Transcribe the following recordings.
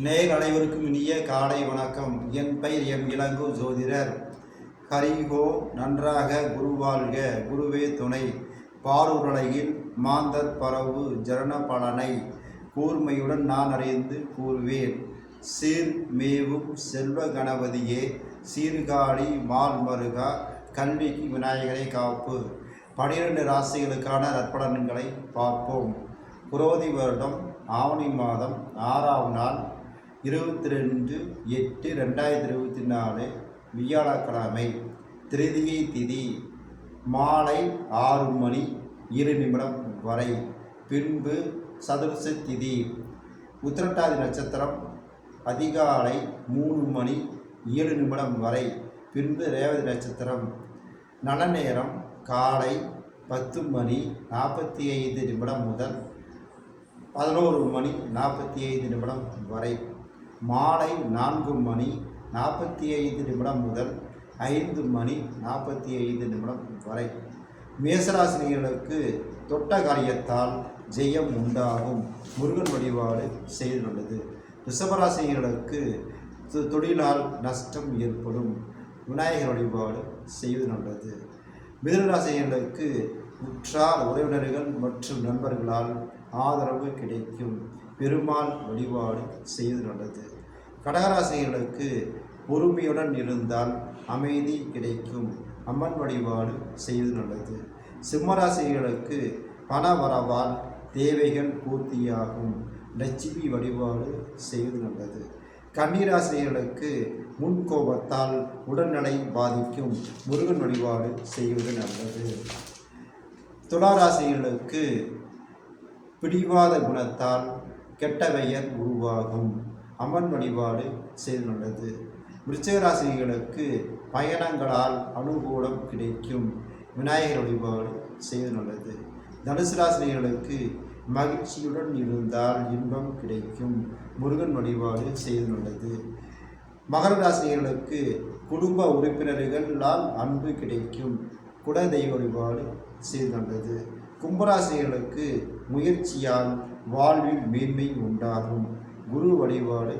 நேயர் அனைவருக்கும் இனிய காலை வணக்கம். என் பெயர் இளங்கோ ஜோதிடர். ஹரிஹோ நன்றாக குருவாழ்க, குருவே துணை. பாரூரலையில் மாந்தர் பரவு ஜரண பலனை கூர்மையுடன் நான் அறிந்து கூறுவேன். சீர் மேவும் செல்வ கணபதியே, சீர்காழி மால் மருகா, கல்விக்கு விநாயகரை காப்பு. 12 ராசிகளுக்கான நற்பலன்களை பார்ப்போம். குரோதி வருடம் ஆவணி மாதம் 6ஆம் நாள் 22/8/2024 வியாழக்கிழமை. திருதியை திதி மாலை 6 மணி 2 நிமிடம் வரை. பின்பு சதுர்ச திதி. உத்திரட்டாதி நட்சத்திரம் அதிகாலை 3 மணி 7 நிமிடம் வரை. பின்பு ரேவதி நட்சத்திரம். நல்ல நேரம் காலை 10 மணி 45 நிமிடம் முதல் 11 மணி 45 நிமிடம் வரை. மாலை 4 மணி 45 நிமிடம் முதல் 5 மணி 45 நிமிடம் வரை. மேசராசினியர்களுக்கு தொட்ட காரியத்தால் ஜெயம் உண்டாகும். முருகன் வழிபாடு செய்துள்ளது. ரிஷபராசினியர்களுக்கு தொழிலால் நஷ்டம் ஏற்படும். விநாயகர் வழிபாடு செய்து நல்லது. மிதுனராசினியர்களுக்கு உற்றார் உறவினர்கள் மற்றும் நண்பர்களால் ஆதரவு கிடைக்கும். பெருமாள் வழிபாடு செய்து நல்லது. கடகராசிகளுக்கு பொறுமையுடன் இருந்தால் அமைதி கிடைக்கும். அம்மன் வழிபாடு செய்து நல்லது. சிம்மராசிகளுக்கு பண வரவால் தேவைகள் பூர்த்தியாகும். லட்சுமி வழிபாடு செய்து நல்லது. கன்னிராசிகளுக்கு முன்கோபத்தால் உடல்நிலை பாதிக்கும். முருகன் வழிபாடு செய்வது நல்லது. துளாராசிகளுக்கு பிடிவாத குணத்தால் கெட்ட பெயர் உருவாகும். அம்மன் வழிபாடு செய்து நல்லது. விருச்சிகராசிகளுக்கு பயணங்களால் அனுகூலம் கிடைக்கும். விநாயகர் வழிபாடு செய்து நல்லது. தனுசு ராசிகளுக்கு மகிழ்ச்சியுடன் இருந்தால் இன்பம் கிடைக்கும். முருகன் வழிபாடு செய்து நல்லது. மகர ராசிகளுக்கு குடும்ப உறுப்பினர்களால் அன்பு கிடைக்கும். குலதெய்வ வழிபாடு செய்து நல்லது. கும்பராசிகளுக்கு முயற்சியால் வாழ்வில் மேன்மை உண்டாகும். குரு வழிபாடு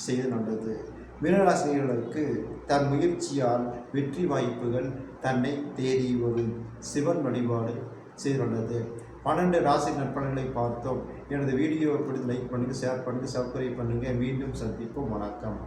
செய்து நல்லது. மீனராசிகளுக்கு தன் முயற்சியால் வெற்றி வாய்ப்புகள் தன்னை தேடி வரும். சிவன் வழிபாடு செய்து நல்லது. 12 ராசி நற்பலன்களை பார்த்தோம். எனது வீடியோவை பிடித்து லைக் பண்ணுங்கள், ஷேர் பண்ணுங்கள், சப்ஸ்கிரைப் பண்ணுங்கள். மீண்டும் சந்திப்போம். வணக்கம்.